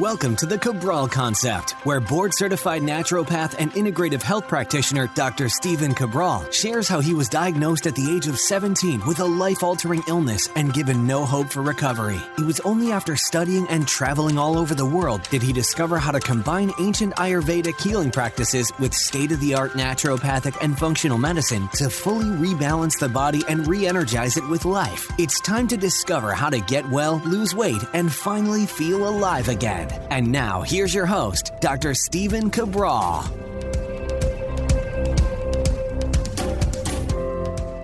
Welcome to the Cabral Concept, where board-certified naturopath and integrative health practitioner Dr. Stephen Cabral shares how he was diagnosed at the age of 17 with a life-altering illness and given no hope for recovery. It was only after studying and traveling all over the world did he discover how to combine ancient Ayurvedic healing practices with state-of-the-art naturopathic and functional medicine to fully rebalance the body and re-energize it with life. It's time to discover how to get well, lose weight, and finally feel alive again. And now, here's your host, Dr. Stephen Cabral.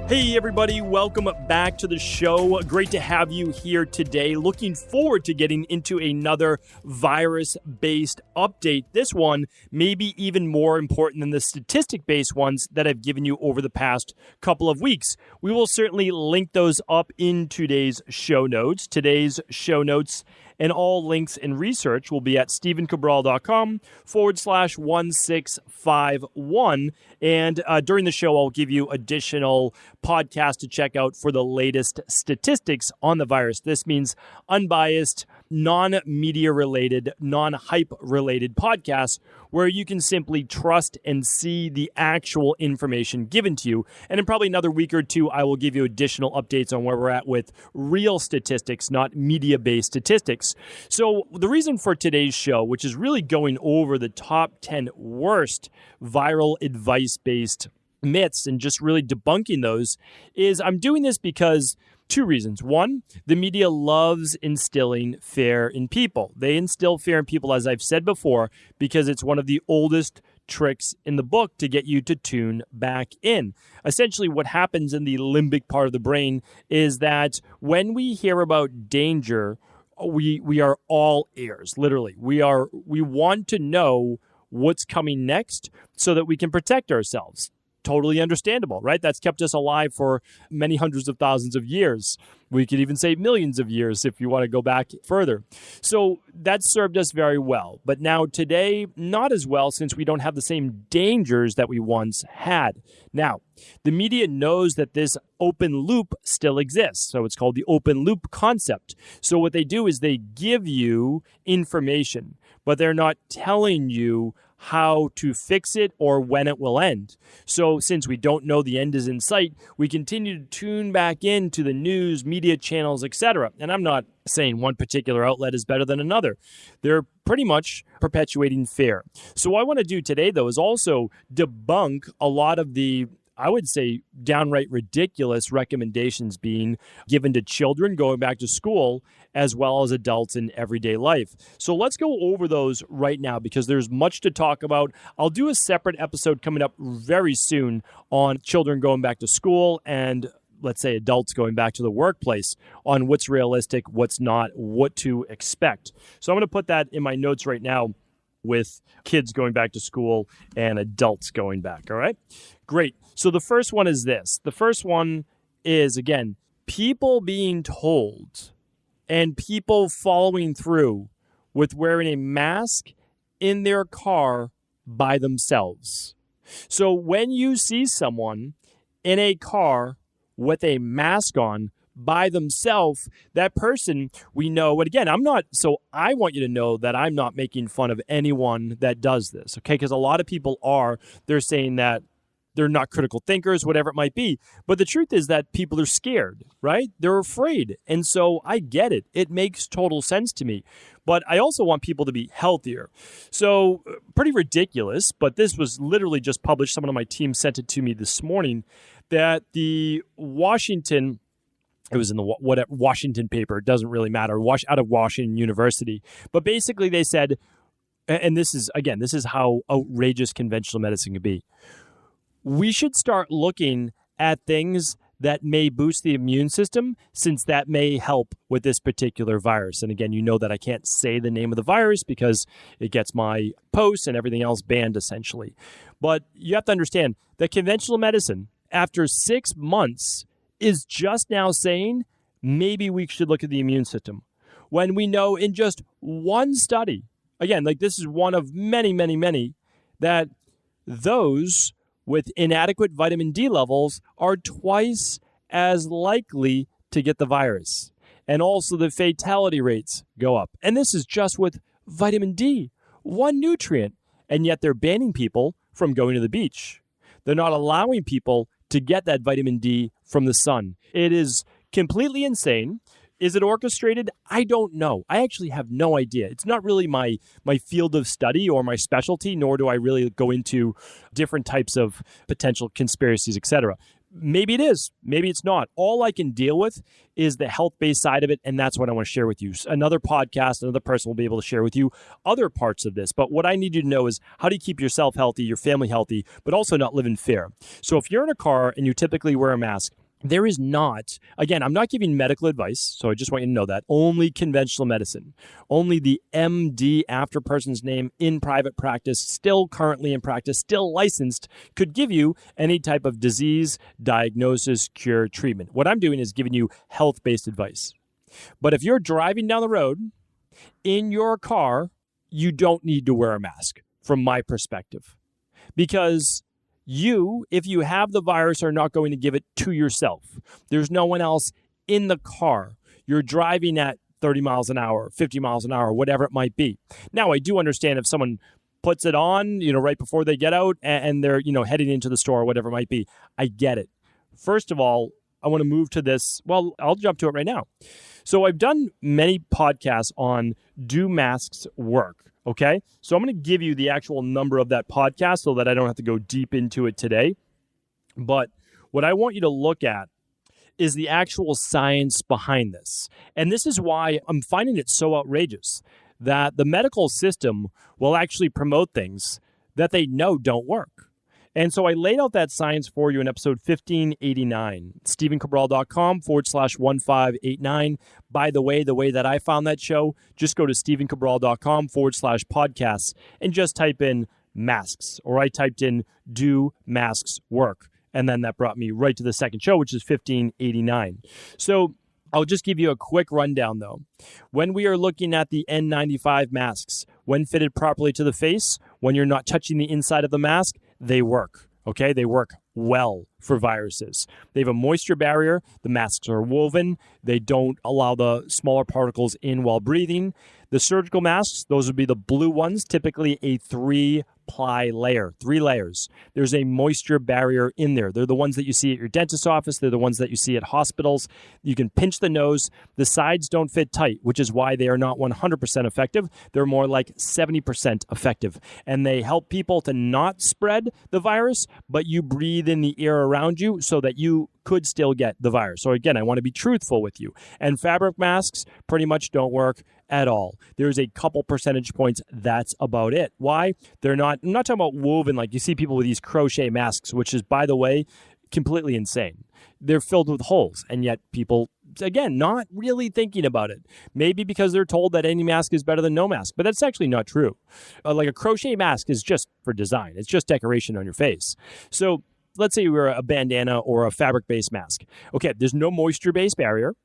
Hey everybody, welcome back to the show. Great to have you here today. Looking forward to getting into another virus-based update. This one may be even more important than the statistic-based ones that I've given you over the past couple of weeks. We will certainly link those up in today's show notes. Today's show notes and all links and research will be at stephencabral.com/1651. And during the show, I'll give you additional podcasts to check out for the latest statistics on the virus. This means unbiased, non-media related, non-hype related podcasts where you can simply trust and see the actual information given to you. And in probably another week or two, I will give you additional updates on where we're at with real statistics, not media-based statistics. So the reason for today's show, which is really going over the top 10 worst viral advice-based myths and just really debunking those, is I'm doing this because two reasons. One, the media loves instilling fear in people. They instill fear in people, as I've said before, because it's one of the oldest tricks in the book to get you to tune back in. Essentially, what happens in the limbic part of the brain is that when we hear about danger, we are all ears, literally. We want to know what's coming next so that we can protect ourselves. Totally understandable, right? That's kept us alive for many hundreds of thousands of years. We could even say millions of years if you want to go back further. So that served us very well. But now today, not as well, since we don't have the same dangers that we once had. Now, the media knows that this open loop still exists. So it's called the open loop concept. So what they do is they give you information, but they're not telling you how to fix it or when it will end. So since we don't know the end is in sight, we continue to tune back into the news, media channels, etc. And I'm not saying one particular outlet is better than another. They're pretty much perpetuating fear. So what I want to do today, though, is also debunk a lot of the, I would say, downright ridiculous recommendations being given to children going back to school, as well as adults in everyday life. So let's go over those right now because there's much to talk about. I'll do a separate episode coming up very soon on children going back to school and, let's say, adults going back to the workplace on what's realistic, what's not, what to expect. So I'm going to put that in my notes right now with kids going back to school and adults going back, all right? Great. So the first one is this. The first one is, again, people being told and people following through with wearing a mask in their car by themselves. So when you see someone in a car with a mask on by themselves, that person, we know, and again, I want you to know that I'm not making fun of anyone that does this, okay? Because a lot of people they're saying that they're not critical thinkers, whatever it might be. But the truth is that people are scared, right? They're afraid. And so I get it. It makes total sense to me. But I also want people to be healthier. So pretty ridiculous, but this was literally just published. Someone on my team sent it to me this morning that the Washington, it was in the Washington paper, it doesn't really matter, out of Washington University. But basically they said, and this is how outrageous conventional medicine can be. We should start looking at things that may boost the immune system, since that may help with this particular virus. And again, you know that I can't say the name of the virus because it gets my posts and everything else banned, essentially. But you have to understand that conventional medicine, after 6 months, is just now saying maybe we should look at the immune system. When we know in just one study, again, like this is one of many, many, many, that those with inadequate vitamin D levels are twice as likely to get the virus. And also the fatality rates go up. And this is just with vitamin D, one nutrient, and yet they're banning people from going to the beach. They're not allowing people to get that vitamin D from the sun. It is completely insane. Is it orchestrated? I don't know. I actually have no idea. It's not really my field of study or my specialty, nor do I really go into different types of potential conspiracies, etc. Maybe it is. Maybe it's not. All I can deal with is the health-based side of it, and that's what I want to share with you. Another podcast, another person will be able to share with you other parts of this. But what I need you to know is how do you keep yourself healthy, your family healthy, but also not live in fear. So if you're in a car and you typically wear a mask, there is not, again, I'm not giving medical advice, so I just want you to know that, only conventional medicine, only the MD after person's name in private practice, still currently in practice, still licensed, could give you any type of disease, diagnosis, cure, treatment. What I'm doing is giving you health-based advice. But if you're driving down the road in your car, you don't need to wear a mask, from my perspective, because you, if you have the virus, are not going to give it to yourself. There's no one else in the car. You're driving at 30 miles an hour, 50 miles an hour, whatever it might be. Now, I do understand if someone puts it on, right before they get out and they're, heading into the store or whatever it might be. I get it. First of all, I want to move to this. Well, I'll jump to it right now. So I've done many podcasts on do masks work? Okay, so I'm going to give you the actual number of that podcast so that I don't have to go deep into it today. But what I want you to look at is the actual science behind this. And this is why I'm finding it so outrageous that the medical system will actually promote things that they know don't work. And so I laid out that science for you in episode 1589, StephenCabral.com/1589. By the way that I found that show, just go to StephenCabral.com/podcasts and just type in masks, or I typed in do masks work. And then that brought me right to the second show, which is 1589. So I'll just give you a quick rundown, though. When we are looking at the N95 masks, when fitted properly to the face, when you're not touching the inside of the mask, they work, okay? They work well for viruses. They have a moisture barrier. The masks are woven. They don't allow the smaller particles in while breathing. The surgical masks, those would be the blue ones, typically a 3-ply layer, 3 layers. There's a moisture barrier in there. They're the ones that you see at your dentist's office. They're the ones that you see at hospitals. You can pinch the nose. The sides don't fit tight, which is why they are not 100% effective. They're more like 70% effective. And they help people to not spread the virus, but you breathe in the air around you so that you could still get the virus. So again, I want to be truthful with you. And fabric masks pretty much don't work at all. There's a couple percentage points. That's about it. Why? I'm not talking about woven, like you see people with these crochet masks, which is, by the way, completely insane. They're filled with holes, and yet people, again, not really thinking about it. Maybe because they're told that any mask is better than no mask, but that's actually not true. Like a crochet mask is just for design. It's just decoration on your face. So let's say you wear a bandana or a fabric-based mask. Okay, there's no moisture-based barrier,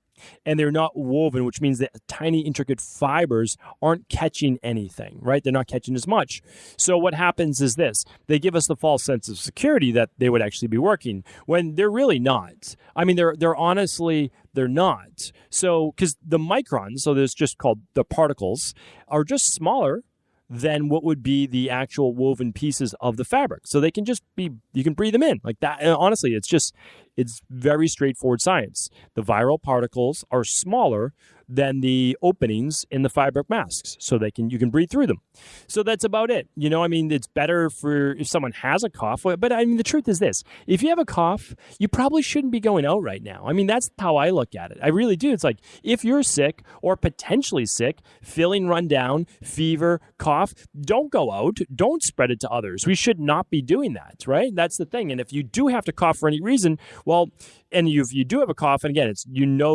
and they're not woven, which means that tiny, intricate fibers aren't catching anything, right? They're not catching as much. So what happens is this. They give us the false sense of security that they would actually be working when they're really not. I mean, they're honestly, they're not. So, because the microns, so there's just called the particles, are just smaller than what would be the actual woven pieces of the fabric. So they can just be, you can breathe them in like that. And honestly, it's very straightforward science. The viral particles are smaller than the openings in the fabric masks, so you can breathe through them. So that's about it. It's better for if someone has a cough, but the truth is this: if you have a cough, you probably shouldn't be going out right now. That's how I look at it. I really do. It's like if you're sick or potentially sick, feeling run down, fever, cough, don't go out. Don't spread it to others. We should not be doing that, right? That's the thing. And if you do have to cough for any reason, well, and if you do have a cough, and again,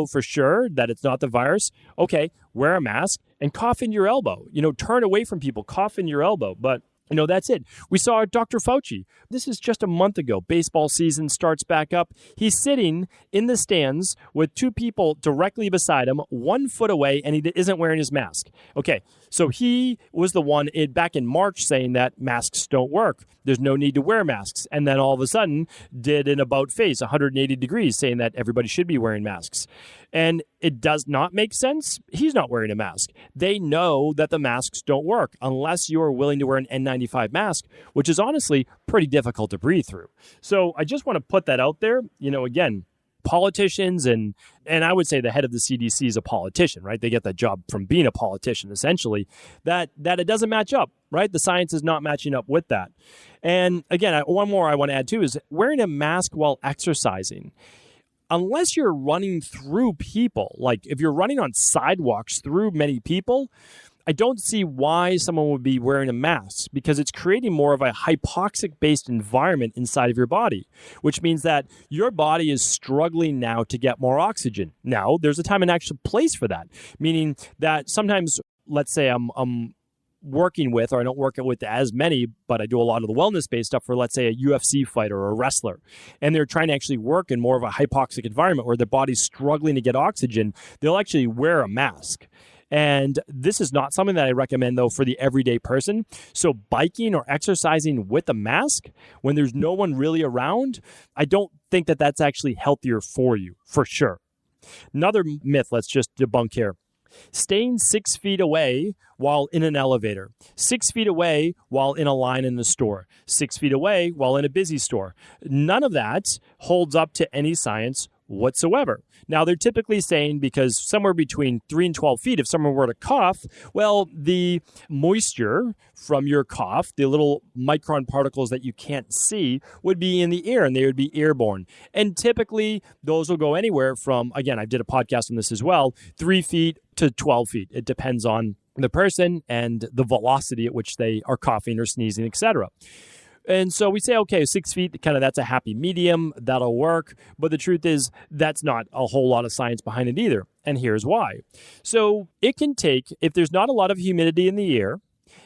for sure that it's not the virus, okay, wear a mask and cough in your elbow. Turn away from people, cough in your elbow. But that's it. We saw Dr. Fauci. This is just a month ago. Baseball season starts back up. He's sitting in the stands with 2 people directly beside him, 1 foot away, and he isn't wearing his mask. Okay, so he was the one back in March saying that masks don't work. There's no need to wear masks. And then all of a sudden did an about face, 180 degrees, saying that everybody should be wearing masks. And it does not make sense, he's not wearing a mask. They know that the masks don't work unless you're willing to wear an N95 mask, which is honestly pretty difficult to breathe through. So I just want to put that out there. Again, politicians and I would say the head of the CDC is a politician, right? They get that job from being a politician, essentially, that it doesn't match up, right? The science is not matching up with that. And again, one more I want to add too is wearing a mask while exercising. Unless you're running through people, like if you're running on sidewalks through many people, I don't see why someone would be wearing a mask, because it's creating more of a hypoxic-based environment inside of your body, which means that your body is struggling now to get more oxygen. Now, there's a time and actual place for that, meaning that sometimes, let's say I'm working with, or I don't work with as many, but I do a lot of the wellness-based stuff for, let's say, a UFC fighter or a wrestler, and they're trying to actually work in more of a hypoxic environment where their body's struggling to get oxygen, they'll actually wear a mask. And this is not something that I recommend, though, for the everyday person. So biking or exercising with a mask when there's no one really around, I don't think that that's actually healthier for you, for sure. Another myth, let's just debunk here. Staying 6 feet away while in an elevator, 6 feet away while in a line in the store, 6 feet away while in a busy store. None of that holds up to any science whatsoever. Now, they're typically saying because somewhere between 3 and 12 feet, if someone were to cough, well, the moisture from your cough, the little micron particles that you can't see, would be in the air and they would be airborne. And typically, those will go anywhere from, again, I did a podcast on this as well, 3 feet to 12 feet. It depends on the person and the velocity at which they are coughing or sneezing, etc. And so we say, okay, 6 feet, that's a happy medium, that'll work. But the truth is, that's not a whole lot of science behind it either. And here's why. So it can take, if there's not a lot of humidity in the air,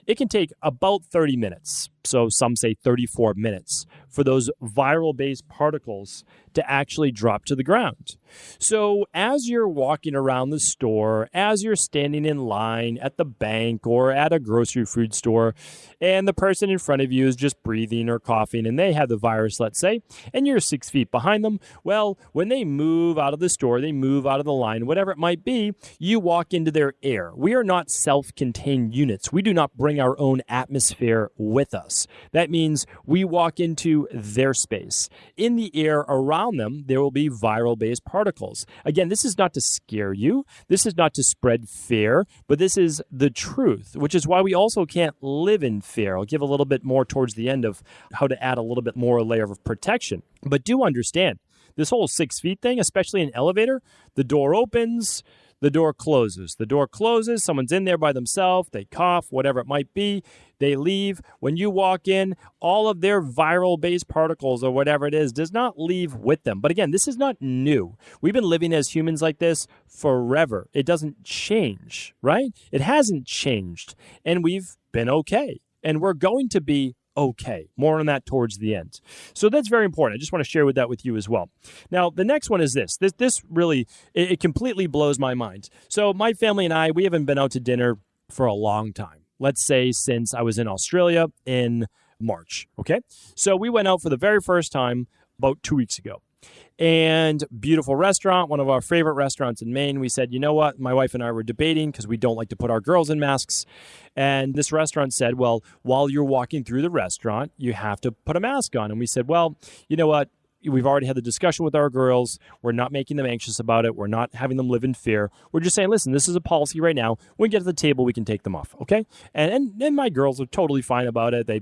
it can take about 30 minutes. So some say 34 minutes for those viral-based particles to actually drop to the ground. So as you're walking around the store, as you're standing in line at the bank or at a grocery food store, and the person in front of you is just breathing or coughing, and they have the virus, let's say, and you're 6 feet behind them, well, when they move out of the store, they move out of the line, whatever it might be, you walk into their air. We are not self-contained units. We do not bring our own atmosphere with us. That means we walk into their space. In the air around them, there will be viral-based particles. Again, this is not to scare you. This is not to spread fear, but this is the truth, which is why we also can't live in fear. I'll give a little bit more towards the end of how to add a little bit more layer of protection. But do understand, this whole 6 feet thing, especially in an elevator, the door opens, the door closes. The door closes, someone's in there by themselves, they cough, whatever it might be, they leave. When you walk in, all of their viral-based particles or whatever it is does not leave with them. But again, this is not new. We've been living as humans like this forever. It doesn't change, right? It hasn't changed. And we've been okay. And we're going to be okay. More on that towards the end. So that's very important. I just want to share that with you as well. Now, the next one is this. This really, it completely blows my mind. So my family and I, we haven't been out to dinner for a long time. Let's say since I was in Australia in March. Okay. So we went out for the very first time about 2 weeks ago. And beautiful restaurant, one of our favorite restaurants in Maine. We said, you know what? My wife and I were debating because we don't like to put our girls in masks. And this restaurant said, well, while you're walking through the restaurant, you have to put a mask on. And we said, well, you know what? We've already had the discussion with our girls. We're not making them anxious about it. We're not having them live in fear. We're just saying, listen, this is a policy right now. When we get to the table, we can take them off, okay? And my girls are totally fine about it. They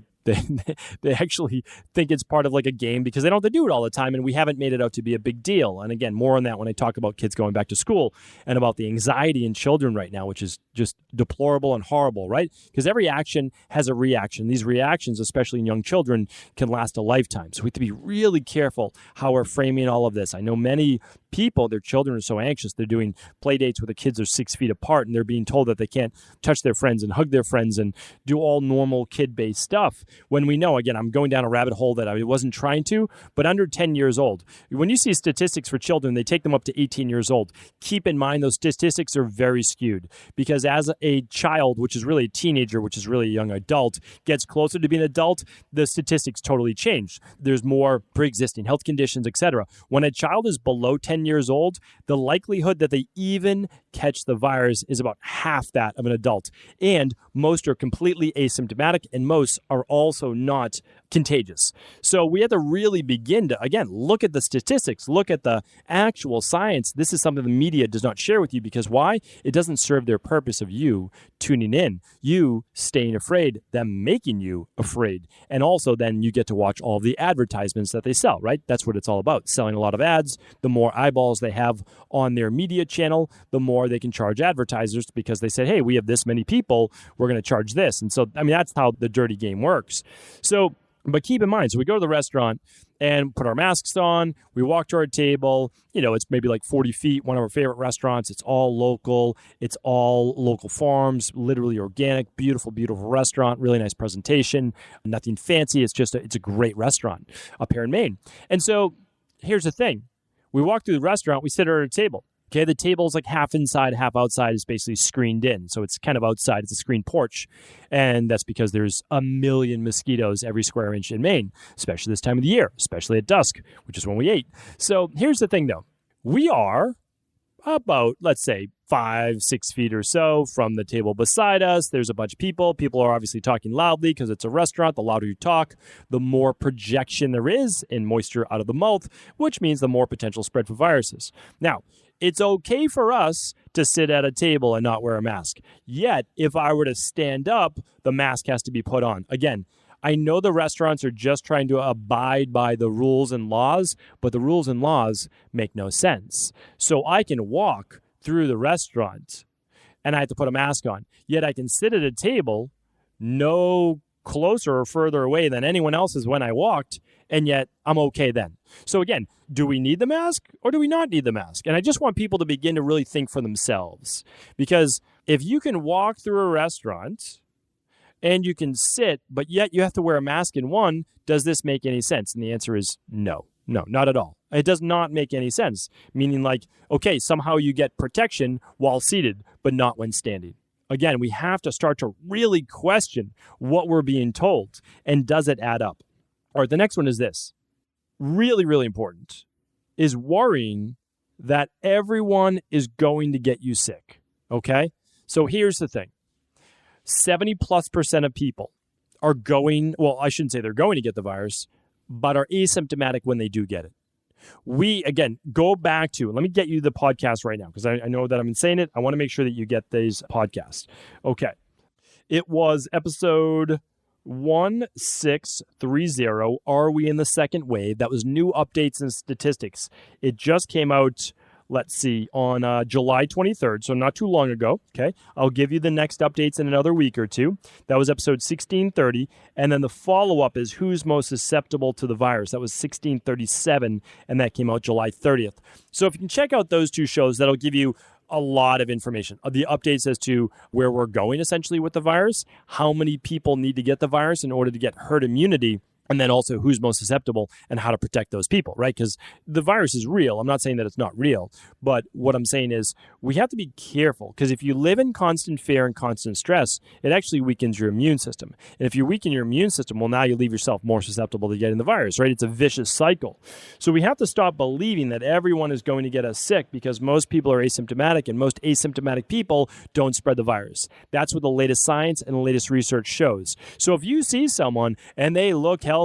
actually think it's part of like a game because they don't have to do it all the time, and we haven't made it out to be a big deal. And again, more on that when I talk about kids going back to school and about the anxiety in children right now, which is just deplorable and horrible, right? Because every action has a reaction. These reactions, especially in young children, can last a lifetime. So we have to be really careful how we're framing all of this. I know many people, their children are so anxious. They're doing play dates where the kids are 6 feet apart and they're being told that they can't touch their friends and hug their friends and do all normal kid-based stuff. When we know, again, I'm going down a rabbit hole that I wasn't trying to, but under 10 years old. When you see statistics for children, they take them up to 18 years old. Keep in mind those statistics are very skewed because as a child, which is really a teenager, which is really a young adult, gets closer to being an adult, the statistics totally change. There's more pre-existing health conditions, etc. When a child is below 10 10 years old, the likelihood that they even catch the virus is about half that of an adult. And most are completely asymptomatic, and most are also not contagious. So we have to really begin to, again, look at the statistics, look at the actual science. This is something the media does not share with you because why? It doesn't serve their purpose of you tuning in, you staying afraid, them making you afraid. And also then you get to watch all the advertisements that they sell, right? That's what it's all about. Selling a lot of ads. The more eyeballs they have on their media channel, the more they can charge advertisers because they say, hey, we have this many people, we're going to charge this. And so, that's how the dirty game works. So, but keep in mind, so we go to the restaurant and put our masks on. We walk to our table. It's maybe like 40 feet, one of our favorite restaurants. It's all local. It's all local farms, literally organic, beautiful, beautiful restaurant, really nice presentation, nothing fancy. It's a great restaurant up here in Maine. And so here's the thing. We walk through the restaurant, we sit at our table. Okay, the table is like half inside, half outside, is basically screened in. So it's kind of outside. It's a screened porch. And that's because there's a million mosquitoes every square inch in Maine, especially this time of the year, especially at dusk, which is when we ate. So here's the thing, though. We are about, let's say, 5-6 feet or so from the table beside us. There's a bunch of people. People are obviously talking loudly because it's a restaurant. The louder you talk, the more projection there is in moisture out of the mouth, which means the more potential spread for viruses. Now, it's okay for us to sit at a table and not wear a mask. Yet, if I were to stand up, the mask has to be put on. Again, I know the restaurants are just trying to abide by the rules and laws, but the rules and laws make no sense. So I can walk through the restaurant and I have to put a mask on. Yet I can sit at a table no closer or further away than anyone else is when I walked, and yet I'm okay then. So again, do we need the mask or do we not need the mask? And I just want people to begin to really think for themselves. Because if you can walk through a restaurant and you can sit, but yet you have to wear a mask in one, does this make any sense? And the answer is no. No, not at all. It does not make any sense. Meaning like, okay, somehow you get protection while seated, but not when standing. Again, we have to start to really question what we're being told and does it add up? All right, the next one is this. Really, really important is worrying that everyone is going to get you sick. Okay? So here's the thing. 70+% of people are going, well, I shouldn't say they're going to get the virus, but are asymptomatic when they do get it. We, again, go back to, let me get you the podcast right now because I know that I've been saying it. I want to make sure that you get these podcasts. Okay. It was episode 1630. Are we in the second wave? That was new updates and statistics. It just came out, let's see, on July 23rd, so not too long ago, okay? I'll give you the next updates in another week or two. That was episode 1630, and then the follow-up is who's most susceptible to the virus. That was 1637, and that came out July 30th. So if you can check out those two shows, that'll give you a lot of information. The updates as to where we're going, essentially, with the virus, how many people need to get the virus in order to get herd immunity, and then also who's most susceptible and how to protect those people, right? Because the virus is real. I'm not saying that it's not real, but what I'm saying is we have to be careful because if you live in constant fear and constant stress, it actually weakens your immune system. And if you weaken your immune system, well, now you leave yourself more susceptible to getting the virus, right? It's a vicious cycle. So we have to stop believing that everyone is going to get us sick because most people are asymptomatic and most asymptomatic people don't spread the virus. That's what the latest science and the latest research shows. So if you see someone and they look healthy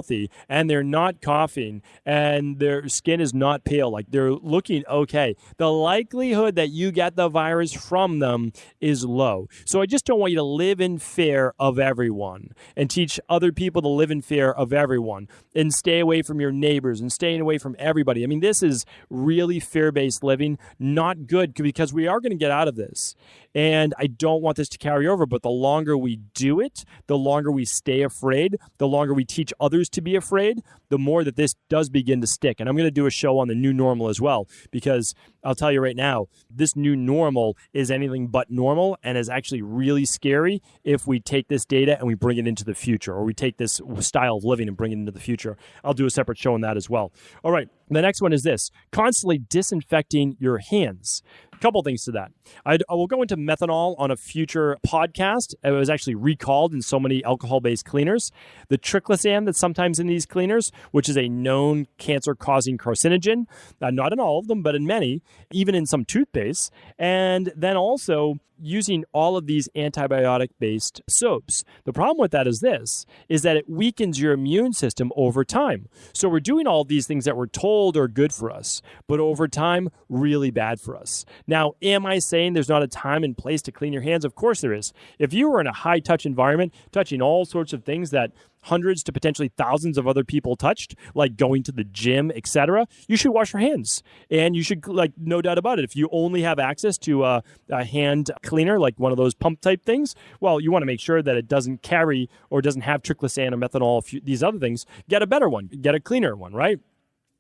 and they're not coughing and their skin is not pale, like they're looking okay, the likelihood that you get the virus from them is low. So I just don't want you to live in fear of everyone and teach other people to live in fear of everyone and stay away from your neighbors and staying away from everybody. I mean, this is really fear-based living, not good because we are going to get out of this. And I don't want this to carry over, but the longer we do it, the longer we stay afraid, the longer we teach others to be afraid, the more that this does begin to stick. And I'm going to do a show on the new normal as well, because I'll tell you right now, this new normal is anything but normal and is actually really scary if we take this data and we bring it into the future, or we take this style of living and bring it into the future. I'll do a separate show on that as well. All right, the next one is this: constantly disinfecting your hands. A couple things to that. I will go into methanol on a future podcast. It was actually recalled in so many alcohol-based cleaners. The triclosan that's sometimes in these cleaners, which is a known cancer-causing carcinogen, not in all of them, but in many, even in some toothpaste. And then also using all of these antibiotic-based soaps. The problem with that is this, is that it weakens your immune system over time. So we're doing all of these things that we're told are good for us, but over time, really bad for us. Now, am I saying there's not a time and place to clean your hands? Of course there is. If you were in a high-touch environment, touching all sorts of things that hundreds to potentially thousands of other people touched, like going to the gym, etc., you should wash your hands. And you should, no doubt about it, if you only have access to a hand cleaner, like one of those pump type things, well, you want to make sure that it doesn't carry or doesn't have triclosan or methanol, these other things. Get a better one. Get a cleaner one, right?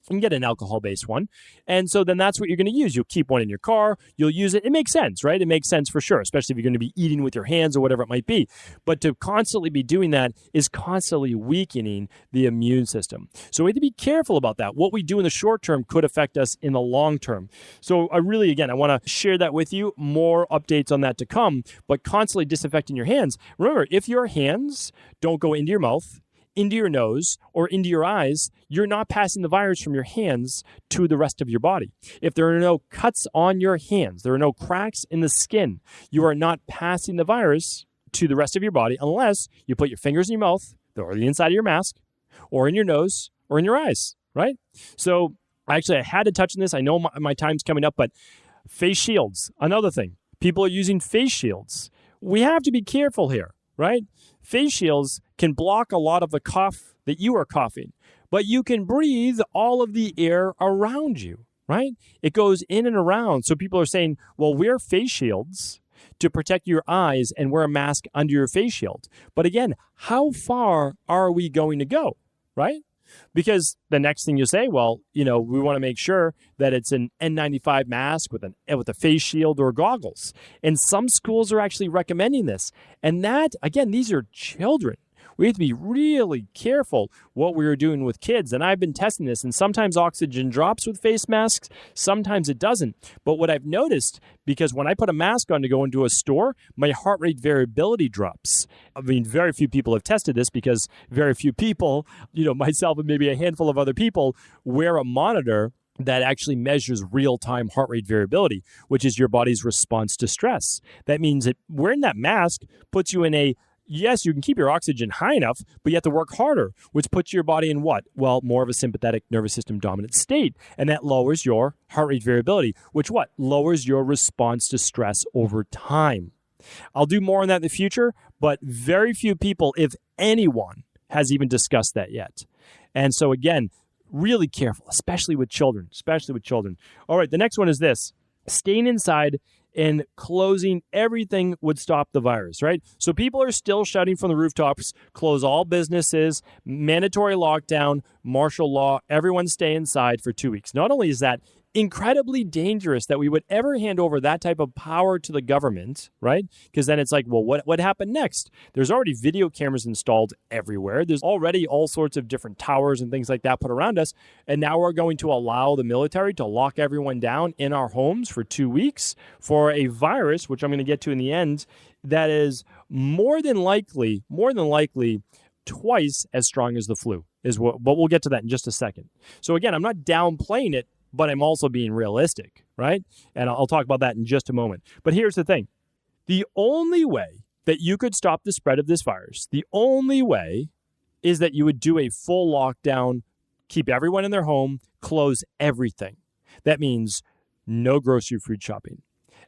You can get an alcohol-based one. And so then that's what you're going to use. You'll keep one in your car. You'll use it. It makes sense, right? It makes sense for sure, especially if you're going to be eating with your hands or whatever it might be. But to constantly be doing that is constantly weakening the immune system. So we have to be careful about that. What we do in the short term could affect us in the long term. So I want to share that with you. More updates on that to come. But constantly disinfecting your hands. Remember, if your hands don't go into your mouth, into your nose, or into your eyes, you're not passing the virus from your hands to the rest of your body. If there are no cuts on your hands, there are no cracks in the skin, you are not passing the virus to the rest of your body unless you put your fingers in your mouth, or the inside of your mask, or in your nose, or in your eyes, right? So actually, I had to touch on this. I know my time's coming up, but face shields, another thing. People are using face shields. We have to be careful here, right? Face shields can block a lot of the cough that you are coughing, but you can breathe all of the air around you, right? It goes in and around. So people are saying, well, wear face shields to protect your eyes and wear a mask under your face shield. But again, how far are we going to go, right? Because the next thing you say, well, we want to make sure that it's an N95 mask with a face shield or goggles. And some schools are actually recommending this. And that, again, these are children. We have to be really careful what we are doing with kids. And I've been testing this, and sometimes oxygen drops with face masks, sometimes it doesn't. But what I've noticed, because when I put a mask on to go into a store, my heart rate variability drops. I mean, very few people have tested this because very few people, myself and maybe a handful of other people, wear a monitor that actually measures real-time heart rate variability, which is your body's response to stress. That means that wearing that mask puts you in yes, you can keep your oxygen high enough, but you have to work harder, which puts your body in what? Well, more of a sympathetic nervous system dominant state. And that lowers your heart rate variability, which what? Lowers your response to stress over time. I'll do more on that in the future, but very few people, if anyone, has even discussed that yet. And so again, really careful, especially with children. All right, the next one is this: staying inside and closing everything would stop the virus, right? So people are still shouting from the rooftops, close all businesses, mandatory lockdown, martial law, everyone stay inside for 2 weeks. Not only is that incredibly dangerous that we would ever hand over that type of power to the government, right? Because then it's like, well, what happened next? There's already video cameras installed everywhere. There's already all sorts of different towers and things like that put around us. And now we're going to allow the military to lock everyone down in our homes for 2 weeks for a virus, which I'm going to get to in the end, that is more than likely twice as strong as the flu. But we'll get to that in just a second. So again, I'm not downplaying it, but I'm also being realistic, right? And I'll talk about that in just a moment. But here's the thing. The only way that you could stop the spread of this virus, the only way is that you would do a full lockdown, keep everyone in their home, close everything. That means no grocery food shopping.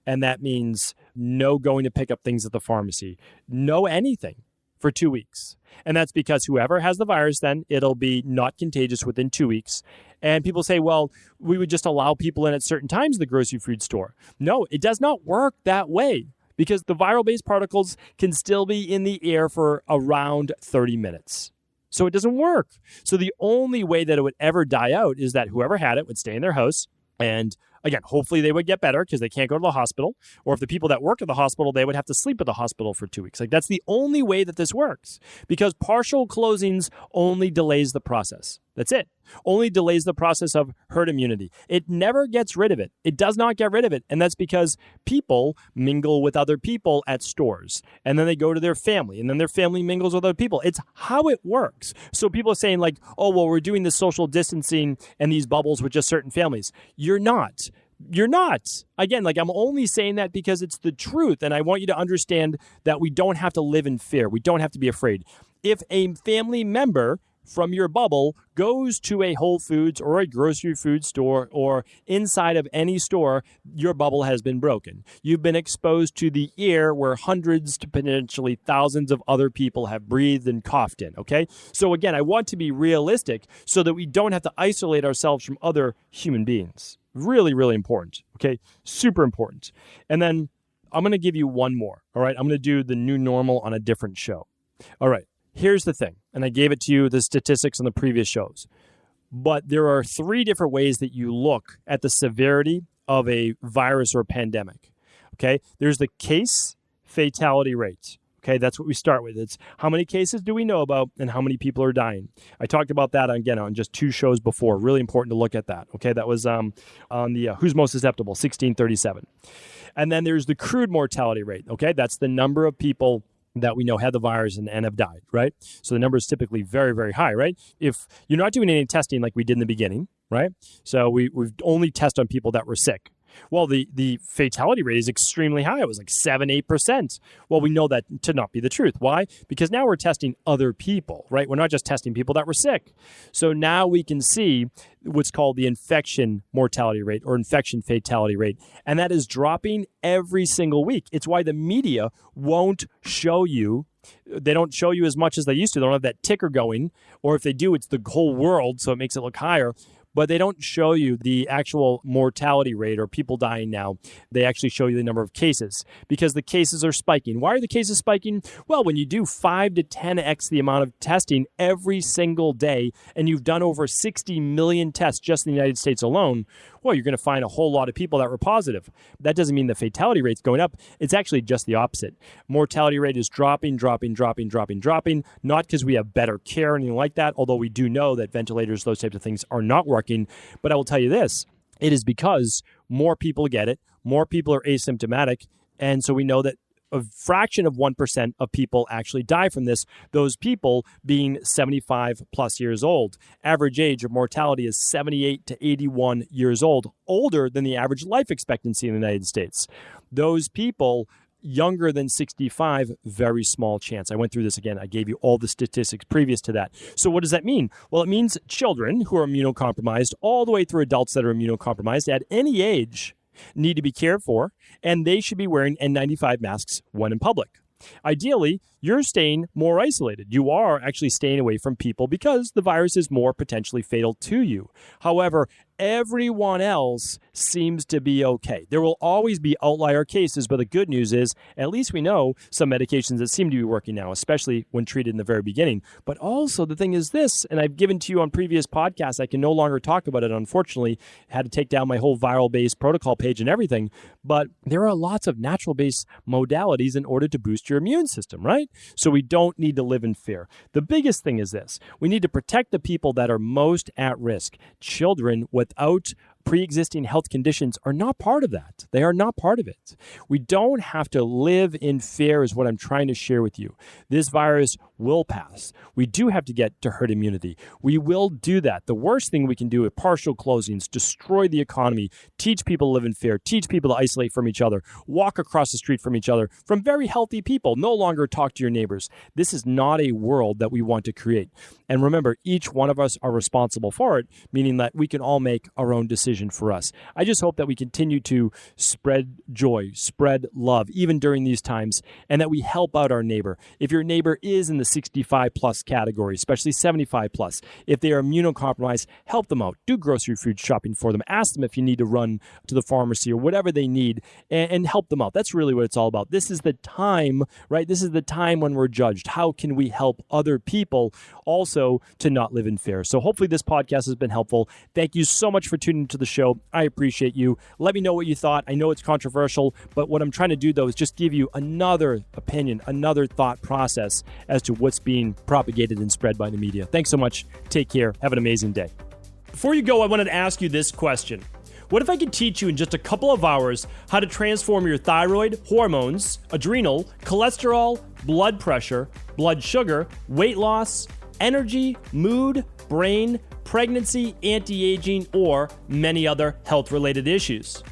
And that means no going to pick up things at the pharmacy, no anything for 2 weeks. And that's because whoever has the virus, then it'll be not contagious within 2 weeks. And people say, well, we would just allow people in at certain times in the grocery food store. No, it does not work that way because the viral-based particles can still be in the air for around 30 minutes. So it doesn't work. So the only way that it would ever die out is that whoever had it would stay in their house and Again, hopefully they would get better because they can't go to the hospital. Or if the people that work at the hospital, they would have to sleep at the hospital for 2 weeks. Like that's the only way that this works because partial closings only delays the process. That's it. Only delays the process of herd immunity. It never gets rid of it. It does not get rid of it. And that's because people mingle with other people at stores. And then they go to their family. And then their family mingles with other people. It's how it works. So people are saying like, oh, well, we're doing this social distancing and these bubbles with just certain families. You're not. You're not. Again, like I'm only saying that because it's the truth. And I want you to understand that we don't have to live in fear. We don't have to be afraid. If a family member from your bubble goes to a Whole Foods or a grocery food store or inside of any store, your bubble has been broken. You've been exposed to the air where hundreds to potentially thousands of other people have breathed and coughed in, okay? So again, I want to be realistic so that we don't have to isolate ourselves from other human beings. Really, really important, okay? Super important. And then I'm going to give you one more, all right? I'm going to do the new normal on a different show. All right. Here's the thing, and I gave it to you, the statistics on the previous shows, but there are 3 different ways that you look at the severity of a virus or a pandemic, okay? There's the case fatality rate, okay? That's what we start with. It's how many cases do we know about and how many people are dying. I talked about that, again, on just 2 shows before. Really important to look at that, okay? That was on the Who's Most Susceptible, 1637. And then there's the crude mortality rate, okay? That's the number of people that we know had the virus and have died, right? So the number is typically very, very high, right? If you're not doing any testing like we did in the beginning, right? So we've only tested on people that were sick. Well, the fatality rate is extremely high. It was like 7-8%. Well, we know that to not be the truth. Why? Because now we're testing other people, right? We're not just testing people that were sick. So now we can see what's called the infection mortality rate or infection fatality rate. And that is dropping every single week. It's why the media won't show you. They don't show you as much as they used to. They don't have that ticker going. Or if they do, it's the whole world, so it makes it look higher. But they don't show you the actual mortality rate or people dying now. They actually show you the number of cases because the cases are spiking. Why are the cases spiking? Well, when you do 5 to 10x the amount of testing every single day and you've done over 60 million tests just in the United States alone, well, you're going to find a whole lot of people that were positive. That doesn't mean the fatality rate's going up. It's actually just the opposite. Mortality rate is dropping, not because we have better care or anything like that, although we do know that ventilators, those types of things are not working. But I will tell you this, it is because more people get it, more people are asymptomatic, and so we know that a fraction of 1% of people actually die from this, those people being 75 plus years old. Average age of mortality is 78 to 81 years old, older than the average life expectancy in the United States. Those people younger than 65, very small chance. I went through this again. I gave you all the statistics previous to that. So what does that mean? Well, it means children who are immunocompromised all the way through adults that are immunocompromised at any age need to be cared for, and they should be wearing N95 masks when in public. Ideally, you're staying more isolated. You are actually staying away from people because the virus is more potentially fatal to you. However, everyone else seems to be okay. There will always be outlier cases, but the good news is at least we know some medications that seem to be working now, especially when treated in the very beginning. But also the thing is this, and I've given to you on previous podcasts, I can no longer talk about it, unfortunately. I had to take down my whole viral-based protocol page and everything, but there are lots of natural-based modalities in order to boost your immune system, right? So we don't need to live in fear. The biggest thing is this. We need to protect the people that are most at risk. Children without pre-existing health conditions are not part of that. They are not part of it. We don't have to live in fear is what I'm trying to share with you. This virus will pass. We do have to get to herd immunity. We will do that. The worst thing we can do is partial closings, destroy the economy, teach people to live in fear, teach people to isolate from each other, walk across the street from each other, from very healthy people, no longer talk to your neighbors. This is not a world that we want to create. And remember, each one of us are responsible for it, meaning that we can all make our own decision for us. I just hope that we continue to spread joy, spread love, even during these times, and that we help out our neighbor. If your neighbor is in the 65 plus category, especially 75 plus, if they are immunocompromised, help them out. Do grocery food shopping for them. Ask them if you need to run to the pharmacy or whatever they need and help them out. That's really what it's all about. This is the time, right? This is the time when we're judged. How can we help other people also to not live in fear? So hopefully this podcast has been helpful. Thank you so much for tuning to the show. I appreciate you. Let me know what you thought. I know it's controversial, but what I'm trying to do, though, is just give you another opinion, another thought process as to what's being propagated and spread by the media. Thanks so much. Take care. Have an amazing day. Before you go, I wanted to ask you this question. What if I could teach you in just a couple of hours how to transform your thyroid, hormones, adrenal, cholesterol, blood pressure, blood sugar, weight loss, energy, mood, brain, pregnancy, anti-aging, or many other health-related issues?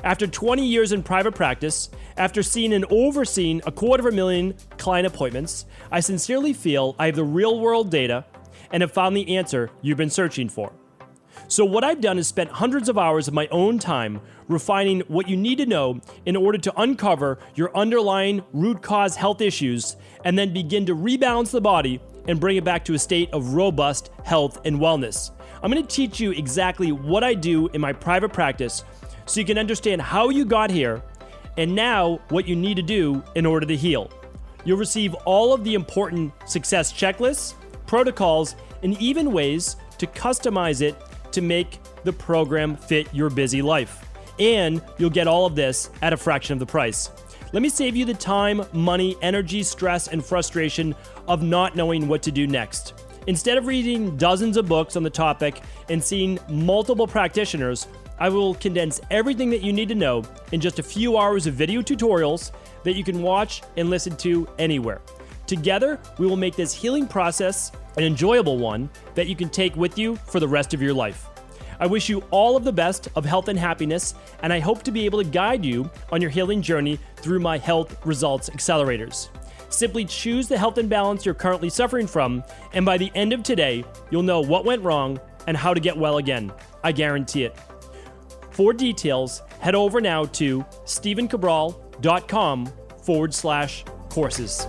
After 20 years in private practice, after seeing and overseeing 250,000 client appointments, I sincerely feel I have the real-world data and have found the answer you've been searching for. So what I've done is spent hundreds of hours of my own time refining what you need to know in order to uncover your underlying root cause health issues and then begin to rebalance the body and bring it back to a state of robust health and wellness. I'm going to teach you exactly what I do in my private practice so you can understand how you got here and now what you need to do in order to heal. You'll receive all of the important success checklists, protocols, and even ways to customize it to make the program fit your busy life. And you'll get all of this at a fraction of the price. Let me save you the time, money, energy, stress, and frustration of not knowing what to do next. Instead of reading dozens of books on the topic and seeing multiple practitioners, I will condense everything that you need to know in just a few hours of video tutorials that you can watch and listen to anywhere. Together, we will make this healing process an enjoyable one that you can take with you for the rest of your life. I wish you all of the best of health and happiness, and I hope to be able to guide you on your healing journey through my Health Results Accelerators. Simply choose the health imbalance you're currently suffering from, and by the end of today, you'll know what went wrong and how to get well again. I guarantee it. For details, head over now to stephencabral.com/courses.